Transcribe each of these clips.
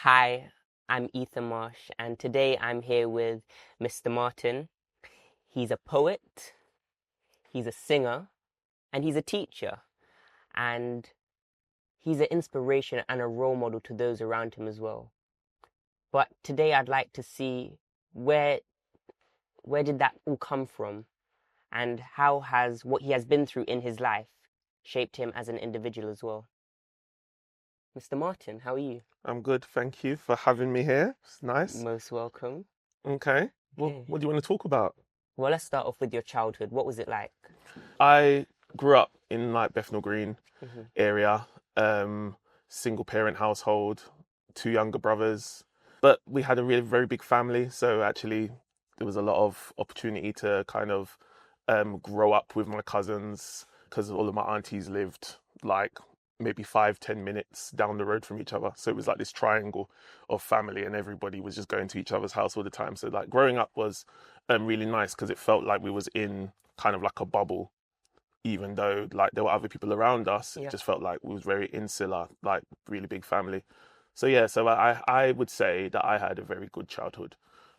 Hi, I'm Ethan Marsh, and today I'm here with Mr. Martin. He's a poet, he's a singer, and he's a teacher. And he's an inspiration and a role model to those around him as well. But today I'd like to see where where did that all come from, and how has what he has been through in his life shaped him as an individual as well. Mr. Martin, how are you? I'm good, thank you for having me here. It's nice. Most welcome. Okay. Well, Okay. what do you want to talk about? Well, let's start off with your childhood. What was it like? I grew up in like Bethnal Green hmm area, single parent household, two younger brothers, but we had a really very big family, so actually there was a lot of opportunity to kind of grow up with my cousins because all of my aunties lived like maybe 5-10 minutes down the road from each other. So it was like this triangle of family, and everybody was just going to each other's house all the time. So like growing up was really nice because it felt like we was in kind of like a bubble, even though like there were other people around us. It Yeah. just felt like we was very insular, like really big family. So yeah, so I would say that I had a very good childhood.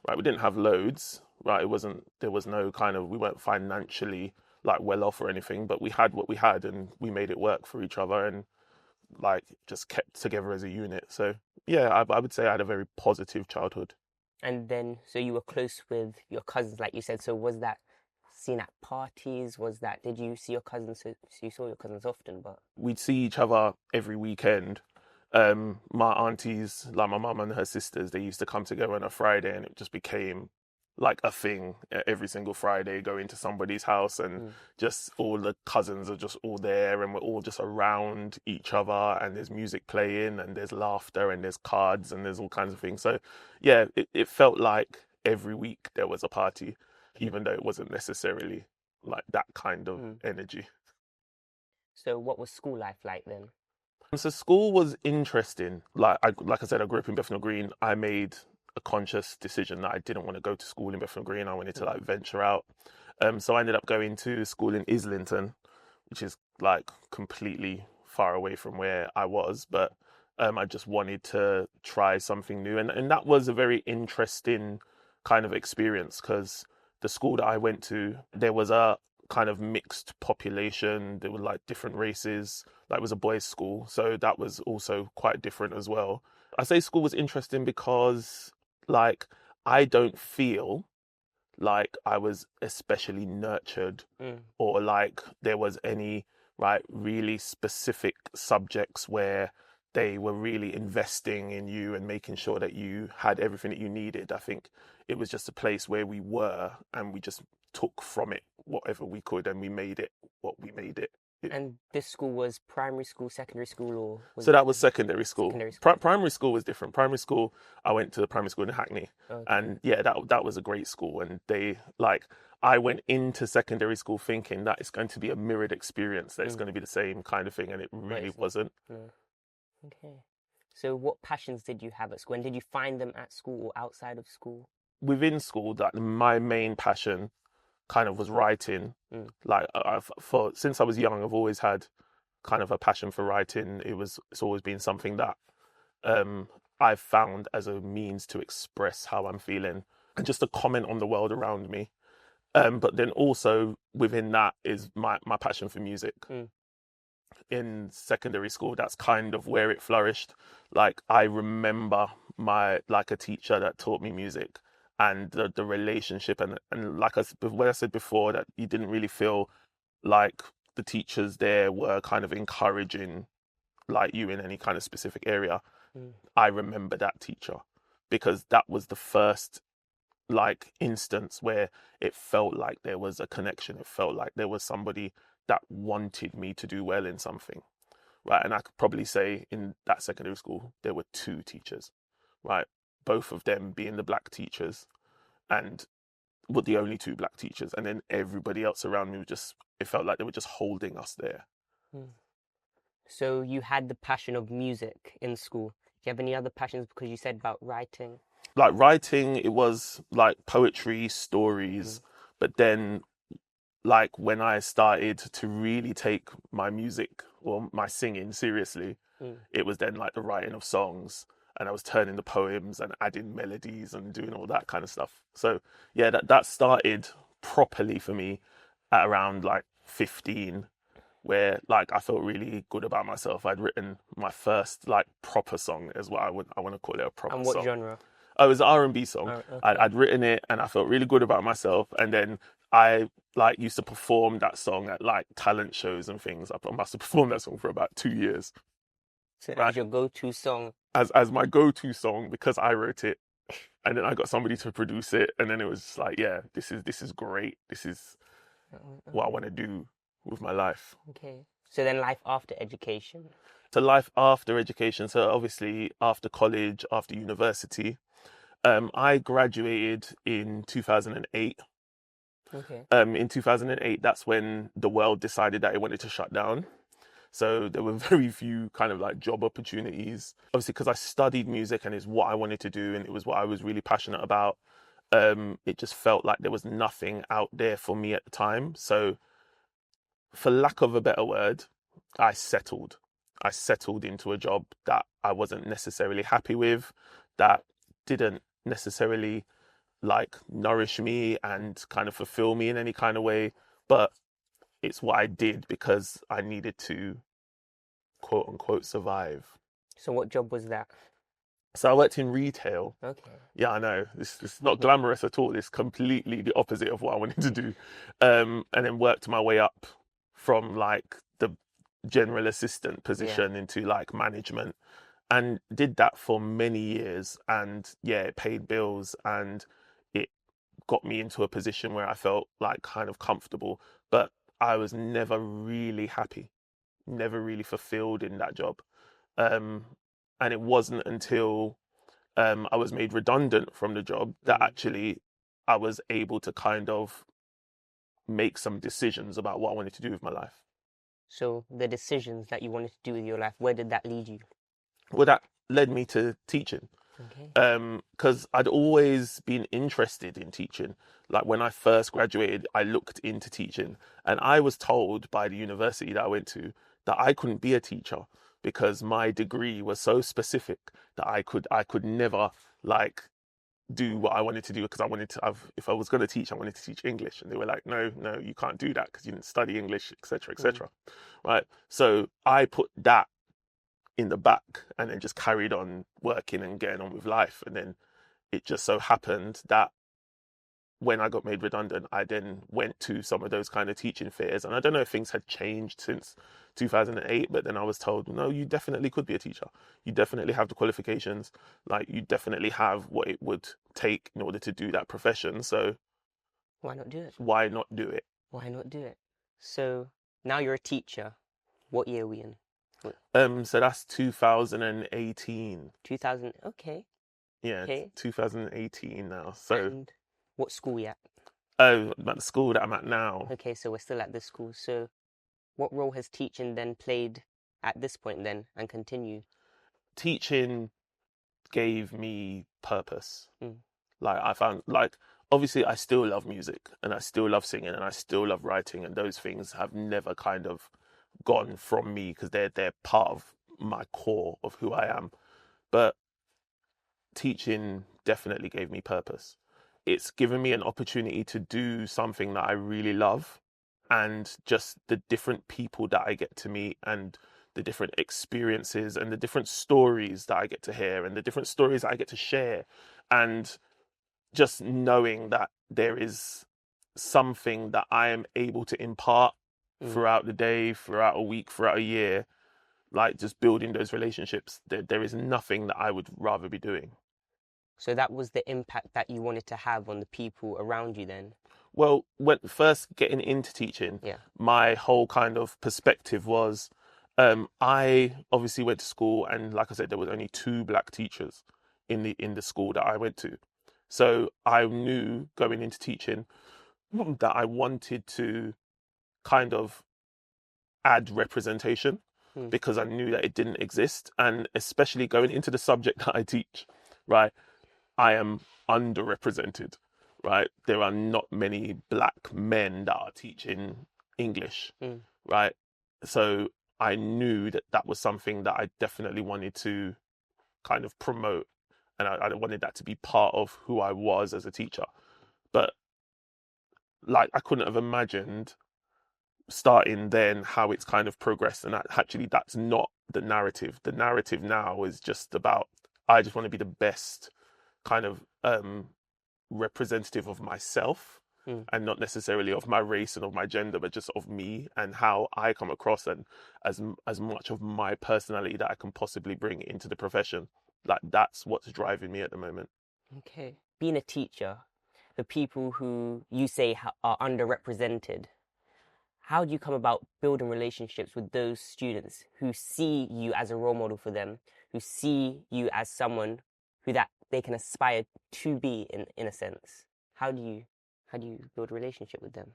Right, we didn't have loads. Right, there was no kind of, we weren't financially like well off or anything, but we had what we had and we made it work for each other and like just kept together as a unit. So yeah, I would say I had a very positive childhood. And then, so you were close with your cousins, like you said. So was that seen at parties? Did you see your cousins? So you saw your cousins often, but We'd see each other every weekend. My aunties, like my mum and her sisters, they used to come together on a Friday, and it just became like a thing every single Friday, go into somebody's house, and mm, just all the cousins are just all there, and we're all just around each other, and there's music playing, and there's laughter, and there's cards, and there's all kinds of things. So yeah, it felt like every week there was a party, even though it wasn't necessarily like that kind of mm. energy. So what was school life like then? So school was interesting. Like I said, I grew up in Bethnal Green. I made a conscious decision that I didn't want to go to school in Bethnal Green. I wanted to Mm, like venture out. So I ended up going to school in Islington, which is like completely far away from where I was. But I just wanted to try something new, and that was a very interesting kind of experience because the school that I went to, there was a kind of mixed population. There were like different races. Like it was a boys' school, so that was also quite different as well. I say school was interesting because like I don't feel like I was especially nurtured mm, or like there was any like really specific subjects where they were really investing in you and making sure that you had everything that you needed. I think it was just a place where we were and we just took from it whatever we could and we made it what we made it. And this school was primary school, secondary school, or was So it that was secondary school. secondary school? Primary school was different. Primary school, I went to the primary school in Hackney, Okay. and yeah, that was a great school. And they like I went into secondary school thinking that it's going to be a mirrored experience, that it's Mm, going to be the same kind of thing, and it but really it's not. wasn't. No. Okay. So what passions did you have at school? And did you find them at school or outside of school? Within school, that my main passion kind of was writing. Mm, Like for since I was young, I've always had kind of a passion for writing. It's always been something that um, I've found as a means to express how I'm feeling and just to comment on the world around me. But then also within that is my passion for music. mm, In secondary school, that's kind of where it flourished. Like I remember my like a teacher that taught me music and the relationship and like what I said before, that you didn't really feel like the teachers there were kind of encouraging like you in any kind of specific area. mm. I remember that teacher because that was the first like instance where it felt like there was a connection. It felt like there was somebody that wanted me to do well in something, right? And I could probably say in that secondary school there were two teachers, right? Both of them being the black teachers, and were the only two black teachers, and then everybody else around me was just. It felt like they were just holding us there. Mm. So you had the passion of music in school. Do you have any other passions? Because you said about writing. Like writing, it was like poetry, Mm, stories, but then like when I started to really take my music or my singing seriously, mm, it was then like the writing of songs. and I was turning the poems and adding melodies and doing all that kind of stuff. So yeah, that started properly for me at around like 15, where like I felt really good about myself. I'd written my first like proper song, is what I want to call it, a proper And what song. genre? Oh, it was an R&B song. Oh, okay. I'd written it and I felt really good about myself. And then I like used to perform that song at like talent shows and things. I must have performed that song for about 2 years. So that Right. was your go-to song. As my go-to song, because I wrote it, and then I got somebody to produce it, and then it was just like, yeah, this is great. This is what I want to do with my life. Okay. So then life after education. So life after education. So obviously after college, after university, I graduated in 2008. Okay. In 2008, that's when the world decided that it wanted to shut down. So there were very few kind of like job opportunities. Obviously, because I studied music and it's what I wanted to do and it was what I was really passionate about. It just felt like there was nothing out there for me at the time. So for lack of a better word, I settled. I settled into a job that I wasn't necessarily happy with, that didn't necessarily like nourish me and kind of fulfill me in any kind of way. But it's what I did because I needed to, quote unquote, survive. So what job was that? So I worked in retail. Okay. Yeah, I know. It's not glamorous at all. It's completely the opposite of what I wanted to do. And then worked my way up from like the general assistant position into like management, and did that for many years. And yeah, it paid bills and it got me into a position where I felt like kind of comfortable, but I was never really happy, never really fulfilled in that job. And it wasn't until I was made redundant from the job that actually I was able to kind of make some decisions about what I wanted to do with my life. So the decisions that you wanted to do with your life, where did that lead you? Well, that led me to teaching. Okay. Because I'd always been interested in teaching. Like when I first graduated, I looked into teaching, and I was told by the university that I went to that I couldn't be a teacher because my degree was so specific that I could never like do what I wanted to do, because I wanted to if I was going to teach, I wanted to teach English, and they were like, no, you can't do that because you didn't study English, etc., etc. Right? So I put that in the back and then just carried on working and getting on with life. And then it just so happened that when I got made redundant, I then went to some of those kind of teaching fairs. And I don't know if things had changed since 2008, but then I was told, no, you definitely could be a teacher. You definitely have the qualifications. Like, you definitely have what it would take in order to do that profession. So Why not do it? why not do it? Why not do it? So now you're a teacher. What year are we in? So that's 2018. 2000. Okay. Yeah, Okay. 2018 now. So And what school are you at? oh, at the school that I'm at now. Okay, so we're still at this school. So what role has teaching then played at this point then and continue? Teaching gave me purpose. Mm. Like I found, like, obviously I still love music and I still love singing and I still love writing, and those things have never kind of gone from me because they're part of my core of who I am. But teaching definitely gave me purpose. It's given me an opportunity to do something that I really love, and just the different people that I get to meet and the different experiences and the different stories that I get to hear and the different stories I get to share, and just knowing that there is something that I am able to impart throughout the day, throughout a week, throughout a year, like just building those relationships. There is nothing that I would rather be doing. So that was the impact that you wanted to have on the people around you then? Well, when first getting into teaching, my whole kind of perspective was, I obviously went to school, and like I said, there was only 2 black teachers in the school that I went to. So I knew going into teaching that I wanted to kind of add representation, because I knew that it didn't exist. And especially going into the subject that I teach, right, I am underrepresented, right? There are not many black men that are teaching English, right? So I knew that that was something that I definitely wanted to kind of promote, and I wanted that to be part of who I was as a teacher. But like, I couldn't have imagined starting then how it's kind of progressed, and that's not the narrative. The narrative now is just about, I just want to be the best kind of representative of myself, and not necessarily of my race and of my gender, but just of me and how I come across, and as much of my personality that I can possibly bring into the profession. Like, that's what's driving me at the moment. Okay. Being a teacher, the people who you say are underrepresented, how do you come about building relationships with those students who see you as a role model for them, who see you as someone who that they can aspire to be in a sense? How do you build a relationship with them?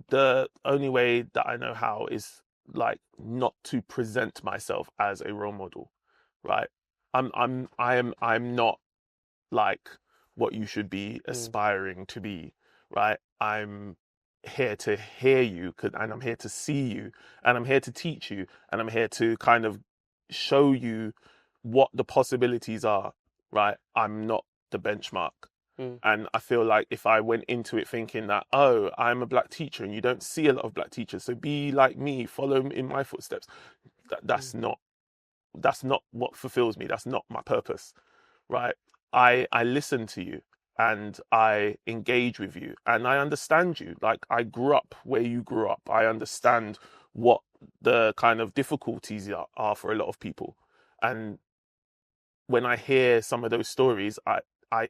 The only way that I know how is, like, not to present myself as a role model, right? I'm not like what you should be aspiring to be, right? I'm here to hear you, and I'm here to see you, and I'm here to teach you, and I'm here to kind of show you what the possibilities are, right? I'm not the benchmark. And I feel like if I went into it thinking that, oh, I'm a black teacher and you don't see a lot of black teachers, so be like me, follow in my footsteps, that's not what fulfills me. That's not my purpose, right? I listen to you, and I engage with you, and I understand you. Like, I grew up where you grew up. I understand what the kind of difficulties are for a lot of people. And when I hear some of those stories,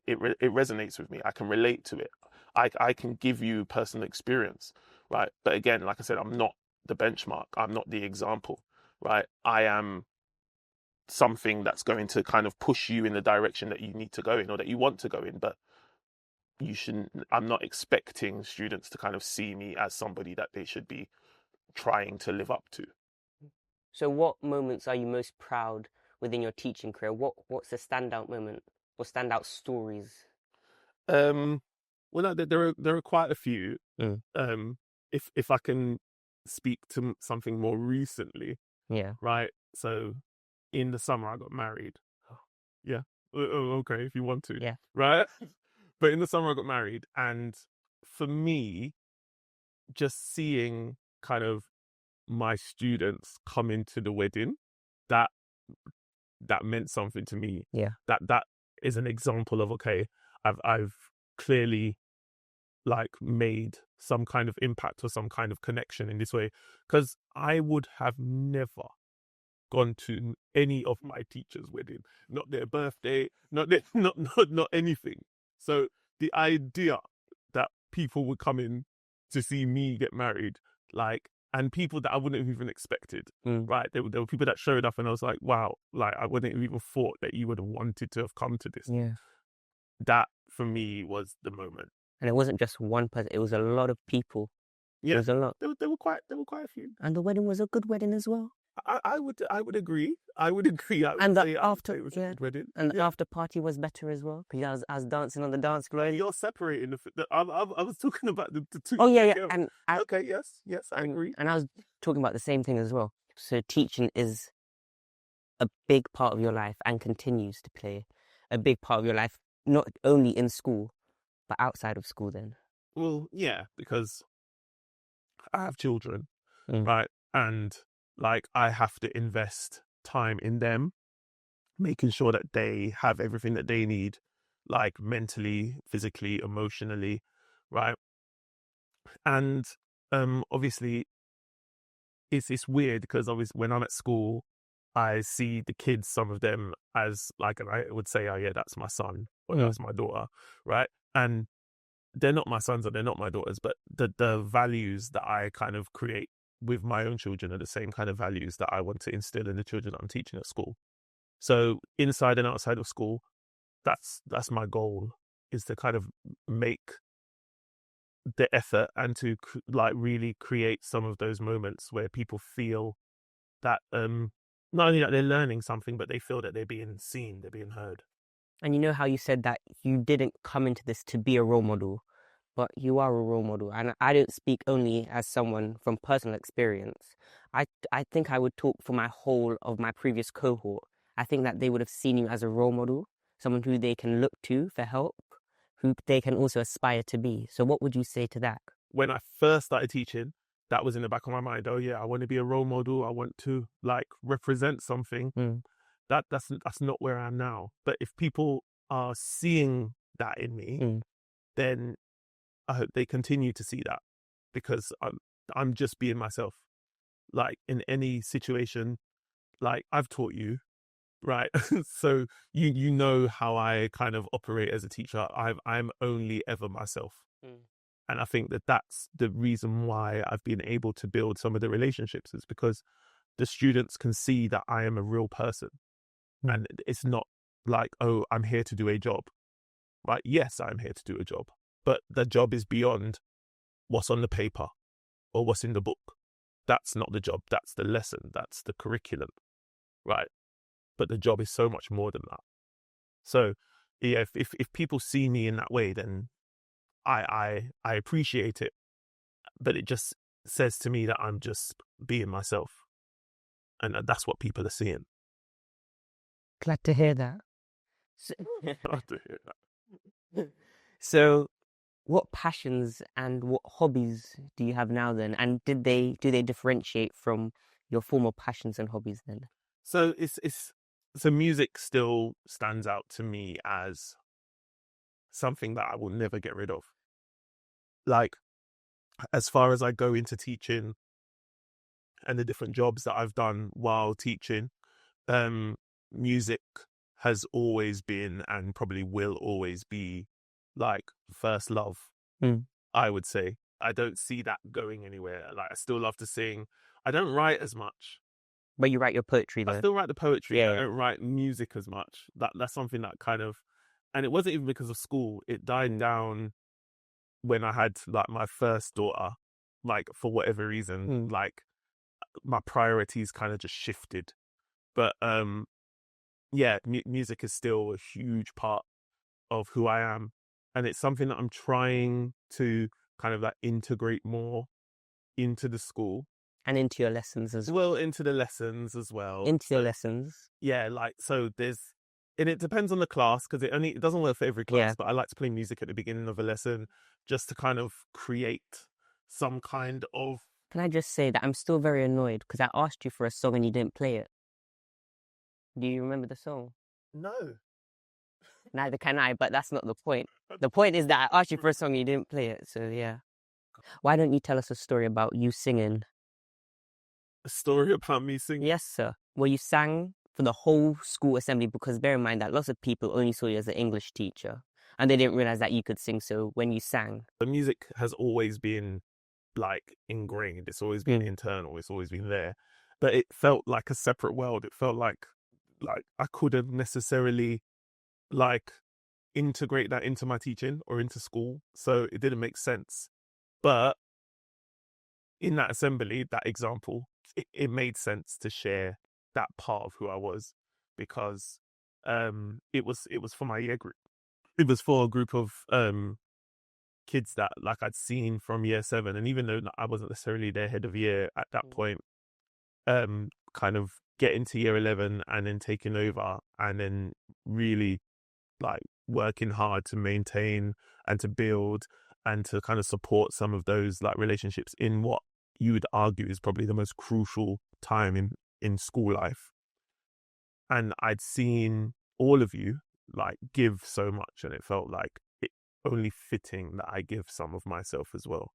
it resonates with me. I can relate to it. I can give you personal experience, right? But again, like I said, I'm not the benchmark. I'm not the example, right? I am something that's going to kind of push you in the direction that you need to go in, or that you want to go in. But I'm not expecting students to kind of see me as somebody that they should be trying to live up to. So what moments are you most proud within your teaching career? What's the standout moment or standout stories? Well, no, there are quite a few. If I can speak to something more recently, right? So in the summer I got married. Yeah. Okay, if you want to. Yeah. Right? But in the summer I got married, and for me, just seeing kind of my students come into the wedding, that meant something to me. Yeah. That is an example of, okay, I've clearly, like, made some kind of impact or some kind of connection in this way, because I would have never gone to any of my teachers' wedding, not their birthday, not anything. So the idea that people would come in to see me get married, like, and people that I wouldn't have even expected, right? There were people that showed up, and I was like, wow, like, I wouldn't have even thought that you would have wanted to have come to this. Yeah. That for me was the moment. And it wasn't just one person; it was a lot of people. Yeah, it was a lot. There were quite a few, and the wedding was a good wedding as well. I would agree. I would agree. And the after after party was better as well, because I was dancing on the dance floor. You're separating I was talking about the two. Oh yeah. And okay, yes, I agree. And I was talking about the same thing as well. So teaching is a big part of your life and continues to play a big part of your life, not only in school, but outside of school then. Well, yeah, because I have children, right? And, like, I have to invest time in them, making sure that they have everything that they need, like, mentally, physically, emotionally, right? And obviously it's weird, because obviously when I'm at school, I see the kids, some of them, as like, and I would say, oh yeah, that's my son, or that's my daughter, right? And they're not my sons or they're not my daughters, but the values that I kind of create with my own children are the same kind of values that I want to instill in the children that I'm teaching at school. So inside and outside of school, that's my goal, is to kind of make the effort and to like really create some of those moments where people feel that not only that they're learning something, but they feel that they're being seen, they're being heard. And you know how you said that you didn't come into this to be a role model, but you are a role model. And I don't speak only as someone from personal experience. I think I would talk for my whole of my previous cohort. I think that they would have seen you as a role model, someone who they can look to for help, who they can also aspire to be. So what would you say to that? When I first started teaching, that was in the back of my mind. Oh yeah, I want to be a role model. I want to like represent something. Mm. That's not where I am now. But if people are seeing that in me, then I hope they continue to see that, because I'm just being myself. Like in any situation, like I've taught you, right? So you know how I kind of operate as a teacher. I'm only ever myself. And I think that that's the reason why I've been able to build some of the relationships, is because the students can see that I am a real person. And it's not like, oh, I'm here to do a job. Right? Yes, I'm here to do a job, but the job is beyond what's on the paper or what's in the book. That's not the job. That's the lesson. That's the curriculum. Right? But the job is so much more than that. So yeah, if people see me in that way, then I appreciate it. But it just says to me that I'm just being myself. And that's what people are seeing. Glad to hear that. Glad to hear that. So what passions and what hobbies do you have now then? And do they differentiate from your former passions and hobbies then? So so music still stands out to me as something that I will never get rid of. Like, as far as I go into teaching and the different jobs that I've done while teaching, music has always been and probably will always be like first love. I would say. I don't see that going anywhere. Like, I still love to sing. I don't write as much. But you write your poetry though. I still write the poetry. Yeah. I don't write music as much. That's something that kind of, and it wasn't even because of school. It died down when I had like my first daughter. Like, for whatever reason, like my priorities kind of just shifted. But yeah, music is still a huge part of who I am, and it's something that I'm trying to kind of like integrate more into the school. And into your lessons as well. Into the lessons as well. Into your lessons. Yeah, like, so and it depends on the class, because it doesn't work for every class, Yeah. but I like to play music at the beginning of a lesson just to kind of create some kind of... Can I just say that I'm still very annoyed because I asked you for a song and you didn't play it. Do you remember the song? No. Neither can I, but that's not the point. The point is that I asked you for a song and you didn't play it, so yeah. Why don't you tell us a story about you singing? A story about me singing? Yes, sir. Well, you sang for the whole school assembly, because bear in mind that lots of people only saw you as an English teacher and they didn't realize that you could sing. So when you sang, the music has always been like ingrained. It's always been internal. It's always been there. But it felt like a separate world. It felt like I couldn't necessarily like integrate that into my teaching or into school. So it didn't make sense. But in that assembly, that example, it made sense to share that part of who I was, because it was for my year group. It was for a group of kids that like I'd seen from year 7, and even though I wasn't necessarily their head of year at that point, kind of getting to year 11 and then taking over, and then really like working hard to maintain and to build and to kind of support some of those like relationships in what you would argue is probably the most crucial time in school life. And I'd seen all of you like give so much, and it felt like it only fitting that I give some of myself as well.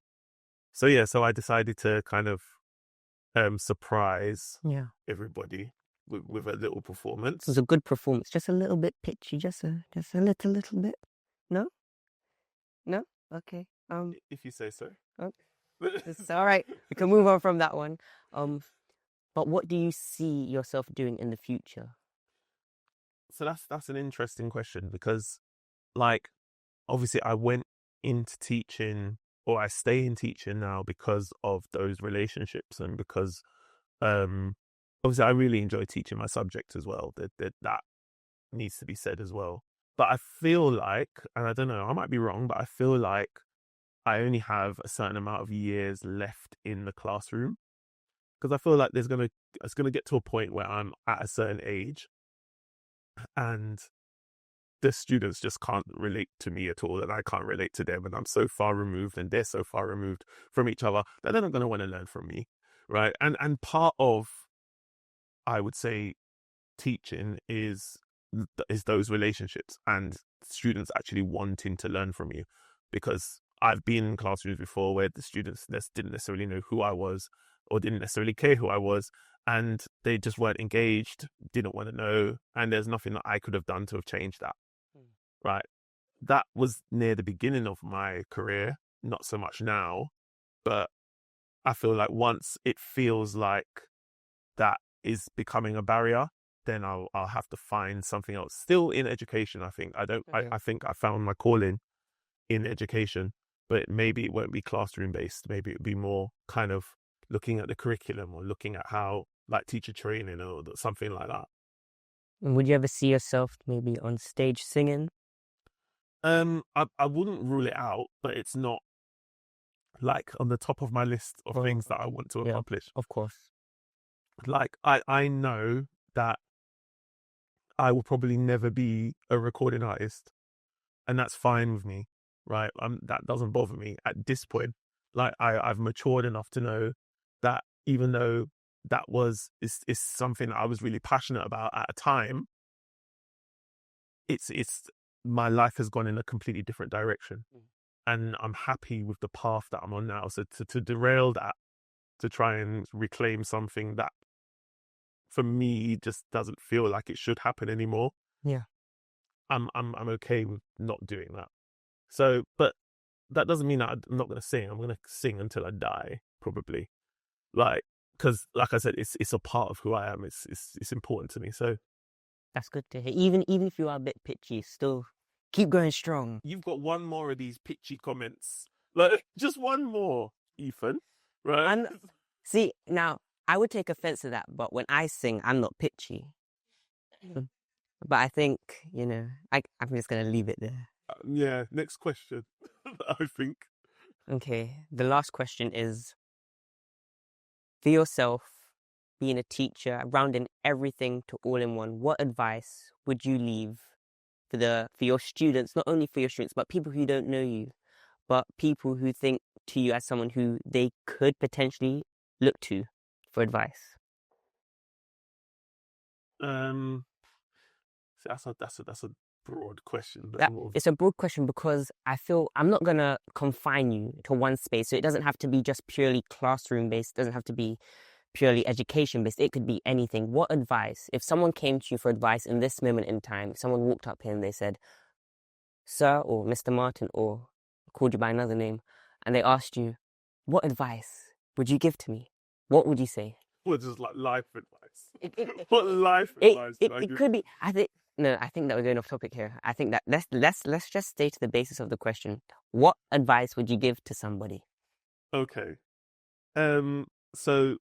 So yeah, so I decided to kind of surprise everybody with a little performance. It was a good performance, just a little bit pitchy, just a little bit. No? Okay. If you say so. Okay. It's all right. We can move on from that one. But what do you see yourself doing in the future? So that's an interesting question, because like obviously I went into teaching, or I stay in teaching now because of those relationships, and because obviously I really enjoy teaching my subject as well. That needs to be said as well. But I feel like, and I don't know, I might be wrong, but I feel like I only have a certain amount of years left in the classroom, because I feel like it's gonna get to a point where I'm at a certain age and the students just can't relate to me at all, and I can't relate to them, and I'm so far removed and they're so far removed from each other that they're not going to want to learn from me, right? And part of, I would say, teaching is those relationships and students actually wanting to learn from you, because I've been in classrooms before where the students didn't necessarily know who I was or didn't necessarily care who I was, and they just weren't engaged, didn't want to know, and there's nothing that I could have done to have changed that. Right. That was near the beginning of my career, not so much now, but I feel like once it feels like that is becoming a barrier, then I'll have to find something else. Still in education, I think. I think I found my calling in education, but maybe it won't be classroom based. Maybe it'll be more kind of looking at the curriculum or looking at how, like, teacher training or something like that. And would you ever see yourself maybe on stage singing? I wouldn't rule it out, but it's not like on the top of my list of things that I want to accomplish. Of course. Like I know that I will probably never be a recording artist, and that's fine with me, right? That doesn't bother me at this point. Like I've matured enough to know that even though that is something I was really passionate about at a time, it's my life has gone in a completely different direction, and I'm happy with the path that I'm on now. So to derail that, to try and reclaim something that for me just doesn't feel like it should happen anymore. Yeah. I'm okay with not doing that. So, but that doesn't mean that I'm not going to sing. I'm going to sing until I die, probably. Like, because like I said, it's a part of who I am. It's important to me. So that's good to hear. Even if you are a bit pitchy, still keep going strong. You've got one more of these pitchy comments. Like, just one more, Ethan. Right? And see, now I would take offense to that, but when I sing, I'm not pitchy. But I think, I'm just going to leave it there. Yeah, next question, I think. Okay, the last question is, for yourself, being a teacher, rounding everything to all in one, what advice would you leave for your students, not only for your students, but people who don't know you, but people who think to you as someone who they could potentially look to for advice? That's a broad question. It's a broad question because I feel I'm not going to confine you to one space. So it doesn't have to be just purely classroom based. It doesn't have to be purely education based. It could be anything. What advice, if someone came to you for advice in this moment in time, if someone walked up here and they said, "Sir," or "Mr. Martin," or called you by another name, and they asked you, what advice would you give to me? What would you say? Well, just like life advice. What life advice? It could be. I think that we're going off topic here. I think that let's just stay to the basis of the question. What advice would you give to somebody? Okay. So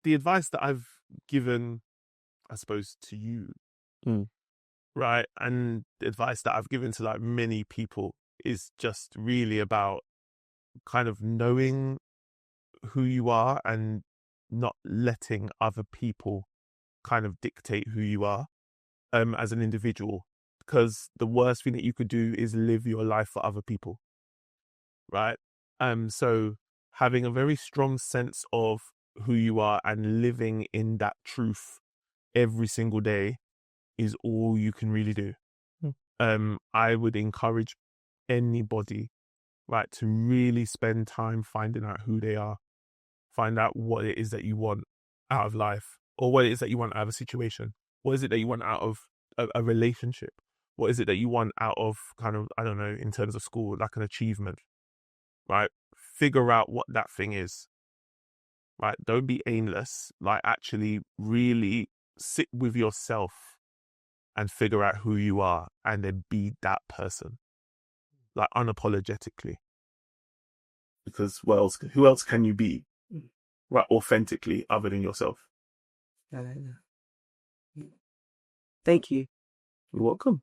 the advice that I've given, I suppose, to you, right, and the advice that I've given to like many people is just really about kind of knowing who you are and not letting other people kind of dictate who you are as an individual, because the worst thing that you could do is live your life for other people, right? So having a very strong sense of who you are and living in that truth every single day is all you can really do. I would encourage anybody, right, to really spend time finding out who they are, find out what it is that you want out of life, or what it is that you want out of a situation. What is it that you want out of a relationship? What is it that you want out of kind of, I don't know, in terms of school, like an achievement, right? Figure out what that thing is, right? Don't be aimless. Like, actually really sit with yourself and figure out who you are and then be that person, like unapologetically. Because who else can you be, right, authentically, other than yourself? I like that. Thank you. You're welcome.